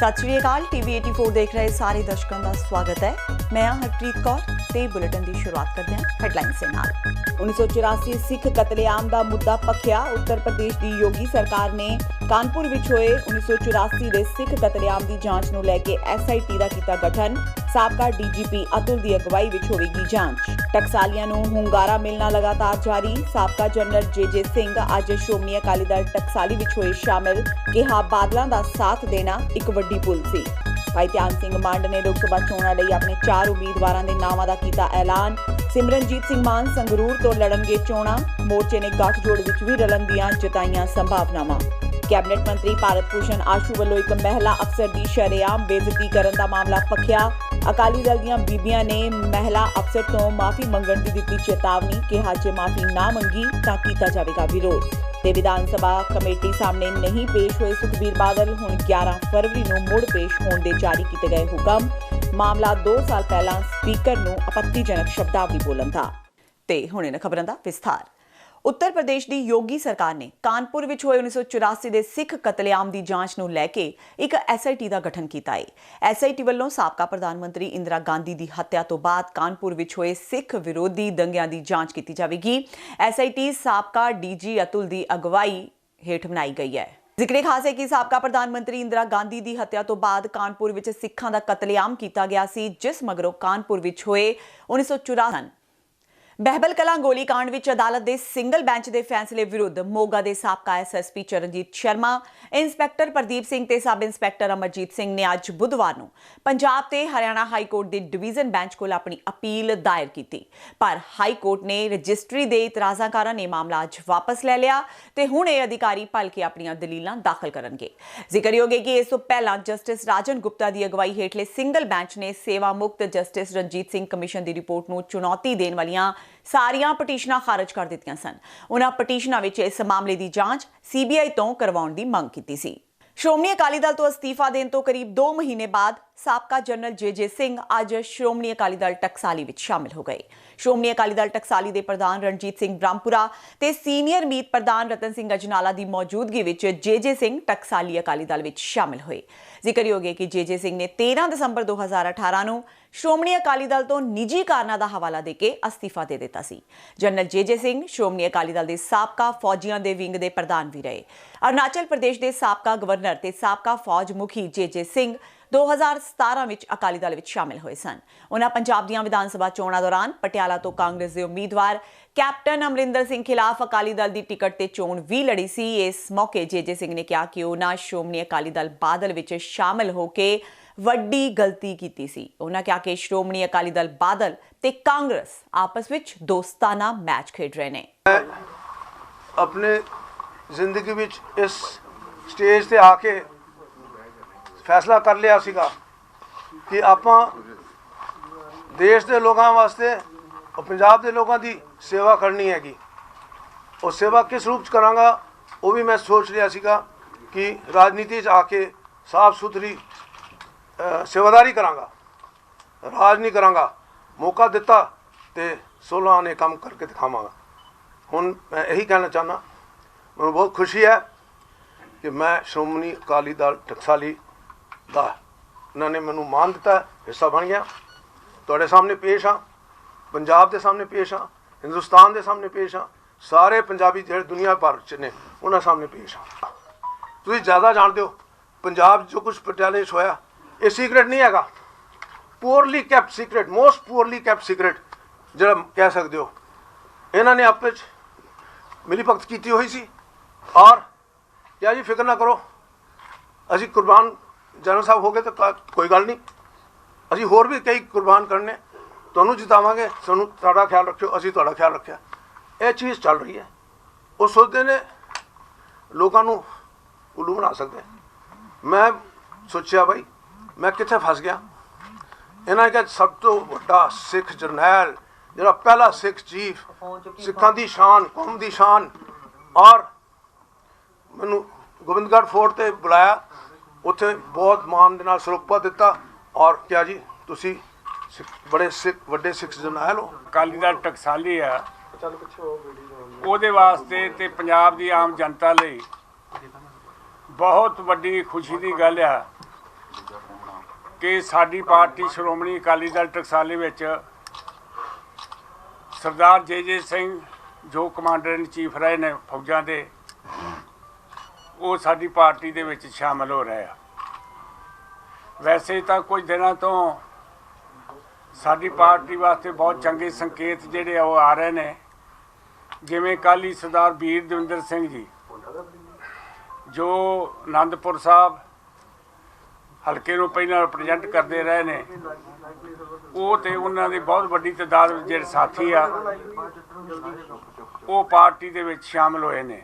सत श्री अकाल। टीवी 84 देख रहे सारे दर्शकों का स्वागत है। मैं हरप्रीत कौर ते बुलेटिन की शुरुआत करते हैं हैडलाइन से नाल। 1984 सिख कतलेआम का मुद्दा पखिया। उत्तर प्रदेश की योगी सरकार ने कानपुर विच होए 1984 के सिख कतलेआम की जांच नूं लैके SIT का कीता गठन। साबका DGP अतुल की अगवाई विच होवेगी जांच। टकसालियां नूं हुंगारा मिलना लगातार जारी। साबका जनरल JJ सिंह अज श्रोमणी अकाली दल टकसाली विच होए शामिल। कहा बादलों का साथ देना एक वड्डी भुल सी। भाई ध्यान सिंह मांड ने लोक सभा चोणां लई अपने 4 उम्मीदवारों के नावां दा कीता ऐलान। सिमरनजीत सिंह मान संगरूर तो लड़नगे चोणां। मोर्चे ने गठजोड़ विच भी रलन दीआं जताईआं संभावनावां। कैबिनेट मंत्री भारत भूषण आशू वालों एक महिला अफसर की शरेआम बेइज्जती करन दा मामला पखिया। अकाली दल दीआं बीबियां ने महिला अफसर तो माफी मंगण दी दित्ती चेतावनी। कहा जे माफी ना मंगी तां कीता जावेगा विरोध। ते विधान सभा कमेटी सामने नहीं पेश हुए सुखबीर बादल हुण 11 फरवरी नूं मुड़ पेश होण दे जारी कीते गए हुकम। मामला 2 साल पहला स्पीकर नूं आपत्तिजनक शब्दावली बोलन था। ते हुण इन्हां खबरां दा विस्तार। उत्तर प्रदेश की योगी सरकार ने कानपुर विच होए 1984 के सिख कतलेआम की जांच नूं लैके एक SIT का गठन किया है। SIT वालों साबका प्रधानमंत्री इंदिरा गांधी की हत्या तो बाद कानपुर विच होए सिख विरोधी दंगिਆਂ की जांच की जाएगी। SIT साबका DG अतुल की अगवाई हेठ बनाई गई है। जिक्र खास है कि साबका प्रधानमंत्री इंदिरा गांधी की हत्या तो बाद कानपुर विच सिखां दा कतलेआम किया गया सी, जिस मगरों कानपुर विच होए 1984 बहबल कलां गोली कांड विच अदालत के सिंगल बैंच के फैसले विरुद्ध मोगा के साबका SSP चरणजीत शर्मा, इंस्पैक्टर प्रदीप सिंह ते सब इंस्पैक्टर अमरजीत सिंह ने अज बुधवार नूं पंजाब ते हरियाणा हाई कोर्ट के डिवीजन बैंच को अपनी अपील दायर की, पर हाई कोर्ट ने रजिस्ट्री के इतराज़ां कारण यह मामला अज वापस ले लिया ते हुण यह अधिकारी भलके अपनी दलीलां दाखिल करनगे। जिक्रयोग है कि इस तो पहला जस्टिस राजन गुप्ता की अगवाई हेठले सिंगल बैंच ने सेवा मुक्त जस्टिस रणजीत सिंह कमीशन की रिपोर्ट नूं चुनौती देण वालियां सारियां पटीशनां खारिज कर दित्तियां सन। उन्हां पटीशनां विच इस मामले की जांच CBI तो करवाउण दी मंग कीती सी। श्रोमणी अकाली दल तो अस्तीफा देने तो करीब 2 महीने बाद साबका जनरल JJ सिंह अज श्रोमणी अकाली दल टकसाली विच शामिल हो गए। श्रोमणी अकाली दल टकसाली के प्रधान रणजीत सिंह ब्रह्मपुरा ते सीनियर मीत प्रधान रतन सिंह अजनाला की मौजूदगी विच JJ सिंह टकसाली अकाली दल विच शामिल हुए। जिक्रयोग है कि JJ सिंह ने 13 दिसंबर 2018 नूं श्रोमणी अकाली दल तो निजी कारणों का हवाला देके अस्तीफा दे दिता सी। जनरल JJ सिंह श्रोमणी अकाली दल के साबका फौजियां दे विंग के प्रधान भी रहे। अरुणाचल प्रदेश के साबका गवर्नर ते साबका फौज मुखी JJ सिंह 2017 विच अकाली दल विच शामिल हुए सन। उन्हां पंजाब दीआं विधान सभा चोणां दौरान पटियाला तो कांग्रेस के उम्मीदवार कैप्टन अमरिंदर सिंह खिलाफ अकाली दल की टिकट ते चोण भी लड़ी सी। इस मौके JJ सिंह ने कहा कि उन्हां श्रोमणी अकाली दल बादल विच शामिल होके वड्डी गलती कीती सी। उन्हां कहा कि श्रोमणी अकाली दल बादल ते कांग्रेस आपस विच दोस्ताना मैच खेड रहे ने। अपने जिंदगी विच इस स्टेज ते आके फैसला कर लिया सीगा कि आपां देश के लोगों वास्ते और पंजाब के लोगों की सेवा करनी हैगी। और सेवा किस रूप च करांगा वो भी मैं सोच लिया सीगा कि राजनीति च आके साफ सुथरी सेवादारी करांगा, राज नहीं करांगा। मौका दिता तो 16 ने काम करके दिखावांगा। हुण मैं यही कहना चाहना, मैं बहुत खुशी है कि मैं श्रोमणी अकाली दल टकसाली दा इन्होंने मैनू मान दिता, हिस्सा बन गया। तुहाडे सामने पेश हाँ, पंजाब के सामने पेश हाँ, हिंदुस्तान के सामने पेश हाँ, सारे पंजाबी जिहड़े दुनिया भर च ने उन्हां सामने पेश हाँ। तुसीं ज़्यादा जानते हो पंजाब जो कुछ पटियाले च होया ये सीक्रेट नहीं हैगा। Poorly kept secret, most poorly kept secret जिहड़ा कह सकते हो। इन्होंने आपस विच मिली भगत की हुई सी। और क्या जी फिक्र ना करो, असी कुर्बान जनरल साहब हो गए तो कोई गल नहीं, असी होर भी कई कुर्बान करने, तुहानूं जितावांगे, सानूं तुहाडा ख्याल रखियो, असी तुहाडा ख्याल रखिया। यह चीज़ चल रही है। वो सोचते ने लोगों नूं उल्लू बना सकते। मैं सोचा भाई मैं कित्थे फस गया। इन्होंने कहा सब तो वड्डा सिख जरनैल जिहड़ा पहला सिख चीफ, सिखां दी शान, कौम दी शान। और मैनू गोबिंदगढ़ फोर्ट ते बुलाया, उत्थे बहुत मान दे नाल सरोपा दिता और क्या जी तुसी बड़े सिख वड्डे सिख जरनैल हो। अकाली दल टकसाली है ਉਹਦੇ वास्ते ते पंजाब की आम जनता लई बहुत वड्डी खुशी की गल है ਕਿ ਸਾਡੀ ਪਾਰਟੀ ਸ਼੍ਰੋਮਣੀ ਅਕਾਲੀ ਦਲ ਟਕਸਾਲੀ ਵਿੱਚ ਸਰਦਾਰ ਜੇ ਸਿੰਘ ਜੋ ਕਮਾਂਡਰ ਇਨ ਚੀਫ ਰਹੇ ਨੇ ਫੌਜਾਂ ਦੇ, ਉਹ ਸਾਡੀ ਪਾਰਟੀ ਦੇ ਵਿੱਚ ਸ਼ਾਮਲ ਹੋ ਰਹੇ ਆ। ਵੈਸੇ ਤਾਂ ਕੁਝ ਦਿਨਾਂ ਤੋਂ ਸਾਡੀ ਪਾਰਟੀ ਵਾਸਤੇ ਬਹੁਤ ਚੰਗੇ ਸੰਕੇਤ ਜਿਹੜੇ ਉਹ ਆ ਰਹੇ ਨੇ, ਜਿਵੇਂ ਕੱਲ੍ਹ ਹੀ ਸਰਦਾਰ ਵੀਰ ਦਵਿੰਦਰ ਸਿੰਘ ਜੀ ਜੋ ਆਨੰਦਪੁਰ ਸਾਹਿਬ ਹਲਕੇ ਨੂੰ ਪਹਿਲਾਂ ਰਿਪਰੈਜ਼ੈਂਟ ਕਰਦੇ ਰਹੇ ਨੇ, ਉਹ ਤੇ ਉਹਨਾਂ ਦੀ ਬਹੁਤ ਵੱਡੀ ਤਾਦਾਦ ਵਿੱਚ ਜਿਹੜੇ ਸਾਥੀ ਆ ਉਹ ਪਾਰਟੀ ਦੇ ਵਿੱਚ ਸ਼ਾਮਲ ਹੋਏ ਨੇ।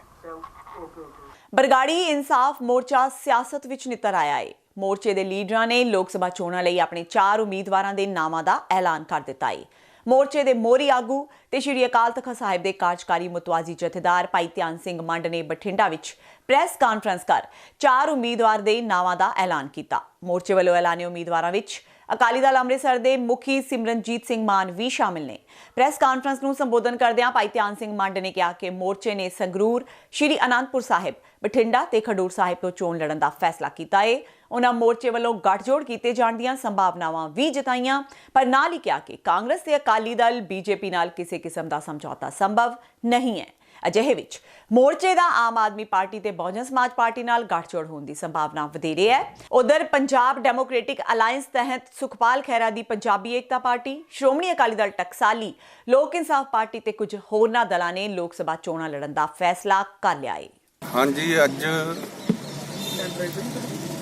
ਬਰਗਾੜੀ ਇਨਸਾਫ ਮੋਰਚਾ ਸਿਆਸਤ ਵਿੱਚ ਨਿੱਤਰ ਆਇਆ ਹੈ। ਮੋਰਚੇ ਦੇ ਲੀਡਰਾਂ ਨੇ ਲੋਕ ਸਭਾ ਚੋਣਾਂ ਲਈ ਆਪਣੇ 4 ਉਮੀਦਵਾਰਾਂ ਦੇ ਨਾਵਾਂ ਦਾ ਐਲਾਨ ਕਰ ਦਿੱਤਾ ਹੈ। ਮੋਰਚੇ ਦੇ ਮੋਹਰੀ ਆਗੂ ਤੇ ਸ਼੍ਰੀ ਅਕਾਲ ਤਖ਼ਤ ਸਾਹਿਬ ਦੇ ਕਾਰਜਕਾਰੀ ਮੁਤਵਾਜ਼ੀ ਜਥੇਦਾਰ ਭਾਈ ਧਿਆਨ ਸਿੰਘ ਮੰਡ ਨੇ ਬਠਿੰਡਾ ਵਿੱਚ ਪ੍ਰੈਸ ਕਾਨਫਰੰਸ ਕਰ 4 ਉਮੀਦਵਾਰ ਦੇ ਨਾਵਾਂ ਦਾ ਐਲਾਨ ਕੀਤਾ। ਮੋਰਚੇ ਵੱਲੋਂ ਐਲਾਨੇ ਉਮੀਦਵਾਰਾਂ ਵਿੱਚ ਅਕਾਲੀ ਦਲ ਅੰਮ੍ਰਿਤਸਰ ਦੇ ਮੁਖੀ ਸਿਮਰਨਜੀਤ ਸਿੰਘ ਮਾਨ ਵੀ ਸ਼ਾਮਿਲ ਨੇ। ਪ੍ਰੈਸ ਕਾਨਫਰੰਸ ਨੂੰ ਸੰਬੋਧਨ ਕਰਦਿਆਂ ਭਾਈ ਧਿਆਨ ਸਿੰਘ ਮੰਡ ਨੇ ਕਿਹਾ ਕਿ ਮੋਰਚੇ ਨੇ ਸੰਗਰੂਰ, ਸ਼੍ਰੀ ਅਨੰਦਪੁਰ ਸਾਹਿਬ, ਬਠਿੰਡਾ ਤੇ ਖਡੂਰ ਸਾਹਿਬ ਤੋਂ ਚੋਣ ਲੜਨ ਦਾ ਫੈਸਲਾ ਕੀਤਾ ਹੈ। ਉਹਨਾਂ ਮੋਰਚੇ ਵੱਲੋਂ ਗੱਠਜੋੜ ਕੀਤੇ ਜਾਣ ਦੀਆਂ ਸੰਭਾਵਨਾਵਾਂ ਵੀ ਜਤਾਈਆਂ, ਪਰ ਨਾਲ ਹੀ ਕਿਹਾ ਕਿ ਕਾਂਗਰਸ ਤੇ ਅਕਾਲੀ ਦਲ ਬੀਜੇਪੀ ਨਾਲ ਕਿਸੇ ਕਿਸਮ ਦਾ ਸਮਝੌਤਾ ਸੰਭਵ ਨਹੀਂ ਹੈ। ਅਜਿਹੇ ਵਿੱਚ ਮੋਰਚੇ ਦਾ ਆਮ ਆਦਮੀ ਪਾਰਟੀ ਤੇ ਬਹੁਜਨ ਸਮਾਜ ਪਾਰਟੀ ਨਾਲ ਗੱਠਜੋੜ ਹੋਣ ਦੀ ਸੰਭਾਵਨਾ ਵਧੇਰੇ ਹੈ। ਉਧਰ ਪੰਜਾਬ ਡੈਮੋਕ੍ਰੈਟਿਕ ਅਲਾਇੰਸ ਤਹਿਤ ਸੁਖਪਾਲ ਖਹਿਰਾ ਦੀ ਪੰਜਾਬੀ ਏਕਤਾ ਪਾਰਟੀ, ਸ਼੍ਰੋਮਣੀ ਅਕਾਲੀ ਦਲ ਟਕਸਾਲੀ, ਲੋਕ ਇਨਸਾਫ ਪਾਰਟੀ ਤੇ ਕੁਝ ਹੋਰਨਾਂ ਦਲਾਂ ਨੇ ਲੋਕ ਸਭਾ ਚੋਣਾਂ ਲੜਨ ਦਾ ਫੈਸਲਾ ਕਰ ਲਿਆ ਹੈ। ਹਾਂਜੀ, ਅੱਜ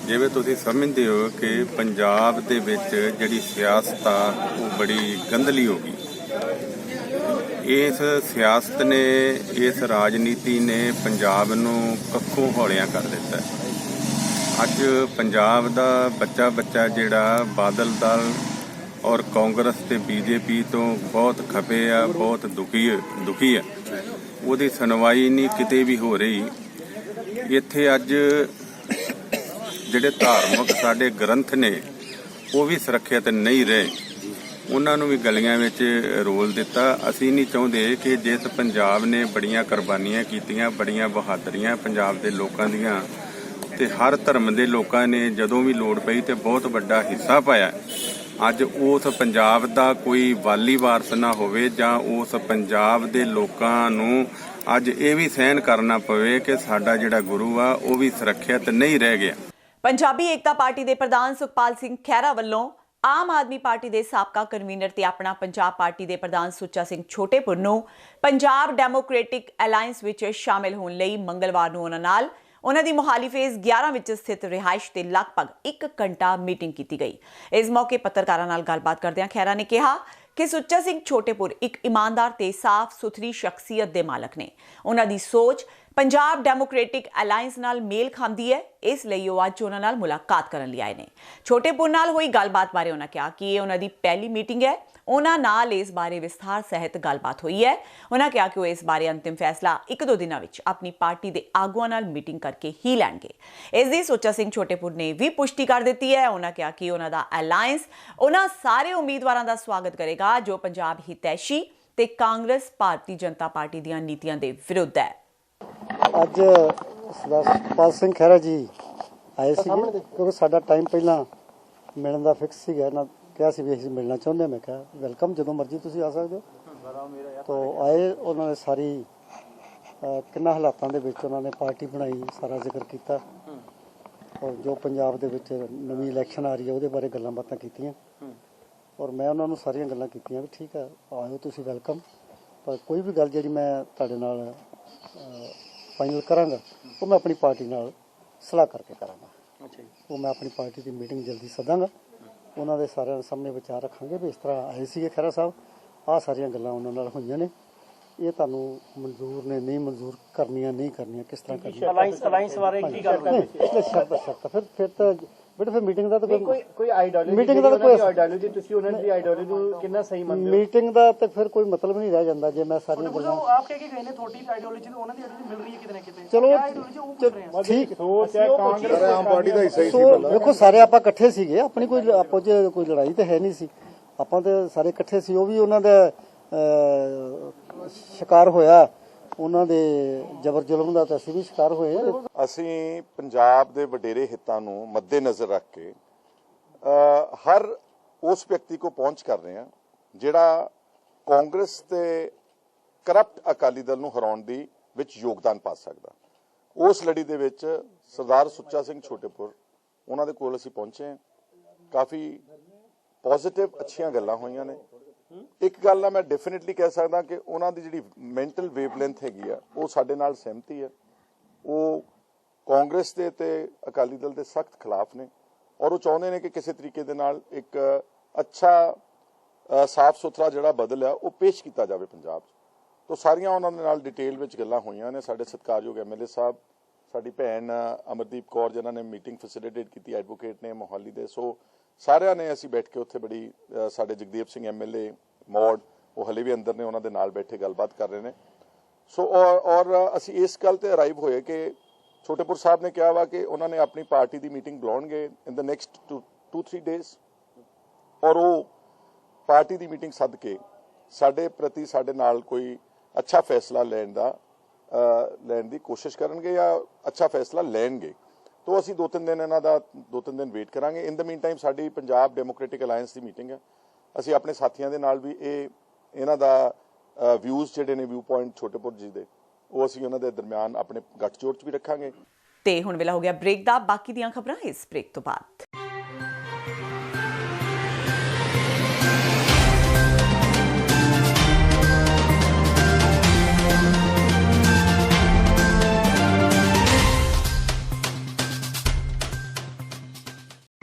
ਜਿਵੇਂ ਤੁਸੀਂ ਸਮਝਦੇ ਹੋ ਕਿ ਪੰਜਾਬ ਦੇ ਵਿੱਚ ਜਿਹੜੀ ਸਿਆਸਤ ਆ ਉਹ ਬੜੀ ਗੰਧਲੀ ਹੋ ਗਈ। ਇਸ ਸਿਆਸਤ ਨੇ, ਇਸ ਰਾਜਨੀਤੀ ਨੇ ਪੰਜਾਬ ਨੂੰ ਕੱਖੋਂ ਹੌਲਿਆਂ ਕਰ ਦਿੱਤਾ। ਅੱਜ ਪੰਜਾਬ ਦਾ ਬੱਚਾ ਜਿਹੜਾ ਬਾਦਲ ਦਲ ਔਰ ਕਾਂਗਰਸ ਤੇ ਬੀਜੇਪੀ ਤੋਂ ਬਹੁਤ ਖਪੇ ਆ, ਬਹੁਤ ਦੁਖੀ ਆ। ਉਹਦੀ ਸੁਣਵਾਈ ਨਹੀਂ ਕਿਤੇ ਵੀ ਹੋ ਰਹੀ। ਇੱਥੇ ਅੱਜ ਜਿਹੜੇ ਧਾਰਮਿਕ ਸਾਡੇ ਗ੍ਰੰਥ ਨੇ ਉਹ ਵੀ ਸੁਰੱਖਿਅਤ ਨਹੀਂ ਰਹੇ, ਉਹਨਾਂ ਨੂੰ ਵੀ ਗਲੀਆਂ ਵਿੱਚ ਰੋਲ ਦਿੱਤਾ। ਅਸੀਂ ਨਹੀਂ ਚਾਹੁੰਦੇ ਕਿ ਜਿਸ ਪੰਜਾਬ ਨੇ ਬੜੀਆਂ ਕੁਰਬਾਨੀਆਂ ਕੀਤੀਆਂ, ਬੜੀਆਂ ਬਹਾਦਰੀਆਂ ਪੰਜਾਬ ਦੇ ਲੋਕਾਂ ਦੀਆਂ, ਤੇ ਹਰ ਧਰਮ ਦੇ ਲੋਕਾਂ ਨੇ ਜਦੋਂ ਵੀ ਲੋੜ ਪਈ ਤੇ ਬਹੁਤ ਵੱਡਾ ਹਿੱਸਾ ਪਾਇਆ, ਅੱਜ ਉਸ ਪੰਜਾਬ ਦਾ ਕੋਈ ਵਾਲੀ ਵਾਰਸ ਨਾ ਹੋਵੇ ਜਾਂ ਉਸ ਪੰਜਾਬ ਦੇ ਲੋਕਾਂ ਨੂੰ ਅੱਜ ਇਹ ਵੀ ਸਹਿਣ ਕਰਨਾ ਪਵੇ ਕਿ ਸਾਡਾ ਜਿਹੜਾ ਗੁਰੂ ਆ ਉਹ ਵੀ ਸੁਰੱਖਿਅਤ ਨਹੀਂ ਰਹਿ ਗਿਆ। ਪੰਜਾਬੀ ਏਕਤਾ ਪਾਰਟੀ ਦੇ ਪ੍ਰਧਾਨ ਸੁਖਪਾਲ ਸਿੰਘ ਖਹਿਰਾ ਵੱਲੋਂ ਆਮ ਆਦਮੀ ਪਾਰਟੀ ਦੇ ਸਾਬਕਾ ਕਨਵੀਨਰ ਤੇ ਆਪਣਾ ਪੰਜਾਬ ਪਾਰਟੀ ਦੇ ਪ੍ਰਧਾਨ ਸੁੱਚਾ ਸਿੰਘ ਛੋਟੇਪੁਰ ਨੂੰ ਪੰਜਾਬ ਡੈਮੋਕ੍ਰੈਟਿਕ ਅਲਾਇੰਸ ਵਿੱਚ ਸ਼ਾਮਿਲ ਹੋਣ ਲਈ ਮੰਗਲਵਾਰ ਨੂੰ ਉਹਨਾਂ ਦੀ ਮੋਹਾਲੀ ਫੇਜ਼ 11 ਵਿੱਚ ਸਥਿਤ ਰਿਹਾਇਸ਼ ਤੇ ਲਗਭਗ 1 ਘੰਟਾ ਮੀਟਿੰਗ ਕੀਤੀ ਗਈ। ਇਸ ਮੌਕੇ ਪੱਤਰਕਾਰਾਂ ਨਾਲ ਗੱਲਬਾਤ ਕਰਦਿਆਂ ਖਹਿਰਾ ਨੇ ਕਿਹਾ ਕਿ ਸੁੱਚਾ ਸਿੰਘ ਛੋਟੇਪੁਰ ਇੱਕ ਇਮਾਨਦਾਰ ਤੇ ਸਾਫ਼ ਸੁਥਰੀ ਸ਼ਖਸੀਅਤ ਦੇ ਮਾਲਕ ਨੇ। ਉਹਨਾਂ ਦੀ ਸੋਚ ਪੰਜਾਬ ਡੈਮੋਕ੍ਰੈਟਿਕ ਅਲਾਇੰਸ ਨਾਲ ਮੇਲ ਖਾਂਦੀ ਹੈ, ਇਸ ਲਈ ਉਹ ਅੱਜ ਉਹਨਾਂ ਨਾਲ ਮੁਲਾਕਾਤ ਕਰਨ ਲਈ ਆਏ ਨੇ। ਛੋਟੇਪੁਰ ਨਾਲ ਹੋਈ ਗੱਲਬਾਤ ਬਾਰੇ ਉਹਨਾਂ ਕਿਹਾ ਕਿ ਇਹ ਉਹਨਾਂ ਦੀ ਪਹਿਲੀ ਮੀਟਿੰਗ ਹੈ। ਉਹਨਾਂ ਨਾਲ ਇਸ ਬਾਰੇ ਵਿਸਥਾਰ ਸਹਿਤ ਗੱਲਬਾਤ ਹੋਈ ਹੈ। ਉਹਨਾਂ ਕਿਹਾ ਕਿ ਉਹ ਇਸ ਬਾਰੇ ਅੰਤਿਮ ਫੈਸਲਾ 1-2 ਦਿਨਾਂ ਵਿੱਚ ਆਪਣੀ ਪਾਰਟੀ ਦੇ ਆਗੂਆਂ ਨਾਲ ਮੀਟਿੰਗ ਕਰਕੇ ਹੀ ਲੈਣਗੇ। ਇਸ ਦੀ ਸੁੱਚਾ ਸਿੰਘ ਛੋਟੇਪੁਰ ਨੇ ਵੀ ਪੁਸ਼ਟੀ ਕਰ ਦਿੱਤੀ ਹੈ। ਉਹਨਾਂ ਕਿਹਾ ਕਿ ਉਹਨਾਂ ਦਾ ਅਲਾਇੰਸ ਉਹਨਾਂ ਸਾਰੇ ਉਮੀਦਵਾਰਾਂ ਦਾ ਸਵਾਗਤ ਕਰੇਗਾ ਜੋ ਪੰਜਾਬ ਹਿਤੈਸ਼ੀ ਤੇ ਕਾਂਗਰਸ ਭਾਰਤੀ ਜਨਤਾ ਪਾਰਟੀ ਦੀਆਂ ਨੀਤੀਆਂ ਦੇ ਵਿਰੁੱਧ ਹੈ। ਅੱਜ ਸਰਦਾਰ ਸੁਖਪਾਲ ਸਿੰਘ ਖਹਿਰਾ ਜੀ ਆਏ ਸੀ ਕਿਉਂਕਿ ਸਾਡਾ ਟਾਈਮ ਪਹਿਲਾਂ ਮਿਲਣ ਦਾ ਫਿਕਸ ਸੀਗਾ। ਨਾ ਕਿਹਾ ਸੀ ਵੀ ਅਸੀਂ ਮਿਲਣਾ ਚਾਹੁੰਦੇ। ਮੈਂ ਕਿਹਾ ਵੈਲਕਮ, ਜਦੋਂ ਮਰਜ਼ੀ ਤੁਸੀਂ ਆ ਸਕਦੇ ਹੋ। ਤਾਂ ਆਏ, ਉਹਨਾਂ ਨੇ ਸਾਰੀ ਕਿੰਨਾ ਹਾਲਾਤਾਂ ਦੇ ਵਿੱਚ ਉਹਨਾਂ ਨੇ ਪਾਰਟੀ ਬਣਾਈ, ਸਾਰਾ ਜ਼ਿਕਰ ਕੀਤਾ ਔਰ ਜੋ ਪੰਜਾਬ ਦੇ ਵਿੱਚ ਨਵੀਂ ਇਲੈਕਸ਼ਨ ਆ ਰਹੀ ਹੈ ਉਹਦੇ ਬਾਰੇ ਗੱਲਾਂ ਬਾਤਾਂ ਕੀਤੀਆਂ ਔਰ ਮੈਂ ਉਹਨਾਂ ਨੂੰ ਸਾਰੀਆਂ ਗੱਲਾਂ ਕੀਤੀਆਂ ਵੀ ਠੀਕ ਹੈ ਆਇਓ ਤੁਸੀਂ, ਵੈਲਕਮ, ਪਰ ਕੋਈ ਵੀ ਗੱਲ ਜਿਹੜੀ ਮੈਂ ਤੁਹਾਡੇ ਨਾਲ ਫਾਈਨਲ ਕਰਾਂਗਾ ਉਹ ਮੈਂ ਆਪਣੀ ਪਾਰਟੀ ਨਾਲ ਸਲਾਹ ਕਰਕੇ ਕਰਾਂਗਾ। ਉਹ ਮੈਂ ਆਪਣੀ ਪਾਰਟੀ ਦੀ ਮੀਟਿੰਗ ਜਲਦੀ ਸੱਦਾਂਗਾ, ਉਹਨਾਂ ਦੇ ਸਾਰਿਆਂ ਦੇ ਸਾਹਮਣੇ ਵਿਚਾਰ ਰੱਖਾਂਗੇ ਵੀ ਇਸ ਤਰ੍ਹਾਂ ਆਏ ਸੀਗੇ ਖਹਿਰਾ ਸਾਹਿਬ, ਆਹ ਸਾਰੀਆਂ ਗੱਲਾਂ ਉਹਨਾਂ ਨਾਲ ਹੋਈਆਂ ਨੇ, ਇਹ ਤੁਹਾਨੂੰ ਮਨਜ਼ੂਰ ਨੇ, ਨਹੀਂ ਮਨਜ਼ੂਰ ਕਰਨੀਆਂ ਨਹੀਂ ਕਰਨੀਆਂ, ਕਿਸ ਤਰ੍ਹਾਂ ਕਰਨੀਆਂ। ਅਲਾਈਅੰਸ ਬਾਰੇ ਕੀ ਗੱਲ ਕਰਦੇ ਸ਼ਰਤ ਫਿਰ ਤਾਂ ਬੇਟਾ ਫਿਰ ਮੀਟਿੰਗ ਦਾ ਤਾਂ ਕੋਈ ਆਈਡੀਓਲੋਜੀ, ਮੀਟਿੰਗ ਦਾ ਕੋਈ ਆਈਡੀਓਲੋਜੀ ਤੁਸੀਂ ਉਹਨਾਂ ਦੀ ਆਈਡੀਓਲੋਜੀ ਨੂੰ ਕਿੰਨਾ ਸਹੀ ਮੰਨਦੇ ਹੋ? ਮੀਟਿੰਗ ਦਾ ਤਾਂ ਫਿਰ ਕੋਈ ਮਤਲਬ ਨਹੀਂ ਰਹਿ ਜਾਂਦਾ ਜੇ ਮੈਂ ਸਾਰੀਆਂ ਗੱਲਾਂ ਆਪ ਕਹਿ ਕੇ ਗਏ ਨੇ ਤੁਹਾਡੀ ਆਈਡੀਓਲੋਜੀ ਉਹਨਾਂ ਦੀ ਆਈਡੀਓਲੋਜੀ ਮਿਲ ਰਹੀ ਹੈ ਕਿਤੇ ਨਾ ਕਿਤੇ। ਚਲੋ ਠੀਕ, ਕਾਂਗਰਸ ਆਮ ਪਾਰਟੀ ਦਾ ਹਿੱਸਾ ਹੀ ਸੀ। ਦੇਖੋ ਸਾਰੇ ਆਪਾਂ ਇਕੱਠੇ ਸੀਗੇ, ਆਪਣੀ ਕੋਈ ਆਪੋ 'ਚ ਕੋਈ ਲੜਾਈ ਤਾਂ ਹੈ ਨਹੀਂ ਸੀ, ਆਪਾਂ ਤੇ ਸਾਰੇ ਇਕੱਠੇ ਸੀ। ਉਹ ਵੀ ਉਹਨਾਂ ਦਾ ਸ਼ਿਕਾਰ ਹੋਇਆ, ਉਹਨਾਂ ਦੇ ਜ਼ਬਰ ਜ਼ੁਲਮ ਦਾ ਤਾਂ ਅਸੀਂ ਵੀ ਸ਼ਿਕਾਰ ਹੋਏ। ਅਸੀਂ ਪੰਜਾਬ ਦੇ ਵਡੇਰੇ ਹਿੱਤਾਂ ਨੂੰ ਮੱਦੇ ਨਜ਼ਰ ਰੱਖ ਕੇ ਹਰ ਉਸ ਵਿਅਕਤੀ ਕੋ ਪਹੁੰਚ ਕਰ ਰਹੇ ਹਾਂ ਜਿਹੜਾ ਕਾਂਗਰਸ ਤੇ ਕਰਪਟ ਅਕਾਲੀ ਦਲ ਨੂੰ ਹਰਾਉਣ ਦੀ ਵਿੱਚ ਯੋਗਦਾਨ ਪਾ ਸਕਦਾ। ਉਸ ਲੜੀ ਦੇ ਵਿੱਚ ਸਰਦਾਰ ਸੁੱਚਾ ਸਿੰਘ ਛੋਟੇਪੁਰ ਉਹਨਾਂ ਦੇ ਕੋਲ ਅਸੀਂ ਪਹੁੰਚੇ ਹਾਂ। ਕਾਫੀ ਪੋਜ਼ਿਟਿਵ ਅੱਛੀਆਂ ਗੱਲਾਂ ਹੋਈਆਂ ਨੇ। ਇੱਕ ਗੱਲ ਆ ਮੈਂ ਡੈਫੀਨਿਟਲੀ ਕਹਿ ਸਕਦਾ ਕਿ ਉਹਨਾਂ ਦੀ ਜਿਹੜੀ ਮੈਂਟਲ ਵੇਵਲੈਂਥ ਹੈਗੀ ਆ ਉਹ ਸਾਡੇ ਨਾਲ ਸਹਿਮਤੀ ਹੈ। ਉਹ ਕਾਂਗਰਸ ਦੇ ਤੇ ਅਕਾਲੀ ਦਲ ਦੇ ਸਖਤ ਖਿਲਾਫ ਨੇ ਔਰ ਉਹ ਚਾਹੁੰਦੇ ਨੇ ਕਿ ਕਿਸੇ ਤਰੀਕੇ ਦੇ ਨਾਲ ਇੱਕ ਅੱਛਾ ਸਾਫ਼ ਸੁਥਰਾ ਜਿਹੜਾ ਬਦਲ ਆ ਉਹ ਪੇਸ਼ ਕੀਤਾ ਜਾਵੇ ਪੰਜਾਬ 'ਚ। ਤੋ ਸਾਰੀਆਂ ਉਹਨਾਂ ਦੇ ਨਾਲ ਡਿਟੇਲ ਵਿੱਚ ਗੱਲਾਂ ਹੋਈਆਂ ਨੇ। ਸਾਡੇ ਸਤਿਕਾਰਯੋਗ MLA ਸਾਹਿਬ, ਸਾਡੀ ਭੈਣ ਅਮਰਦੀਪ ਕੌਰ ਜਿਨ੍ਹਾਂ ਨੇ ਮੀਟਿੰਗ ਫੈਸਿਲਿਟੇਟ ਕੀਤੀ, ਐਡਵੋਕੇਟ ਨੇ ਮੋਹਾਲੀ ਦੇ, ਸੋ ਸਾਰਿਆਂ ਨੇ ਅਸੀਂ ਬੈਠ ਕੇ ਉੱਥੇ ਬੜੀ ਸਾਡੇ ਜਗਦੀਪ ਸਿੰਘ MLA ਮੌੜ ਉਹ ਹਲੇ ਵੀ ਅੰਦਰ ਨੇ, ਉਹਨਾਂ ਦੇ ਨਾਲ ਬੈਠੇ ਗੱਲਬਾਤ ਕਰ ਰਹੇ ਨੇ। ਸੋ ਔਰ ਅਸੀਂ ਇਸ ਗੱਲ ਤੇ ਅਰਾਈਵ ਹੋਏ ਕਿ ਛੋਟੇਪੁਰ ਸਾਹਿਬ ਨੇ ਕਿਹਾ ਵਾ ਕਿ ਉਹਨਾਂ ਨੇ ਆਪਣੀ ਪਾਰਟੀ ਦੀ ਮੀਟਿੰਗ ਬੁਲਾਉਣਗੇ ਇਨ ਦ ਨੈਕਸਟ 2-3 ਡੇਜ਼ ਔਰ ਉਹ ਪਾਰਟੀ ਦੀ ਮੀਟਿੰਗ ਸੱਦ ਕੇ ਸਾਡੇ ਪ੍ਰਤੀ ਸਾਡੇ ਨਾਲ ਕੋਈ ਅੱਛਾ ਫੈਸਲਾ ਲੈਣ ਦੀ ਕੋਸ਼ਿਸ਼ ਕਰਨਗੇ ਜਾਂ ਅੱਛਾ ਫੈਸਲਾ ਲੈਣਗੇ। तो ਅਸੀਂ 2-3 ਦਿਨ ਇਹਨਾਂ ਦਾ 2-3 ਦਿਨ ਵੇਟ ਕਰਾਂਗੇ। ਇਨ ਦ ਮੀਨ ਟਾਈਮ ਸਾਡੀ ਪੰਜਾਬ ਡੈਮੋਕ੍ਰੈਟਿਕ ਅਲਾਇੰਸ ਦੀ ਮੀਟਿੰਗ ਹੈ। ਅਸੀਂ ਆਪਣੇ ਸਾਥੀਆਂ ਦੇ ਨਾਲ ਵੀ ਇਹਨਾਂ ਦਾ ਵਿਊਜ਼ ਜਿਹੜੇ ਨੇ ਵਿਊ ਪੁਆਇੰਟ ਛੋਟੇਪੁਰ ਜੀ ਦੇ ਉਹ ਅਸੀਂ ਉਹਨਾਂ ਦੇ ਦਰਮਿਆਨ ਆਪਣੇ ਗੱਠਜੋੜ 'ਚ ਵੀ ਰੱਖਾਂਗੇ। ਤੇ ਹੁਣ ਵੇਲਾ ਹੋ ਗਿਆ ਬ੍ਰੇਕ ਦਾ। ਬਾਕੀ ਦੀਆਂ ਖਬਰਾਂ ਇਸ ਬ੍ਰੇਕ ਤੋਂ ਬਾਅਦ।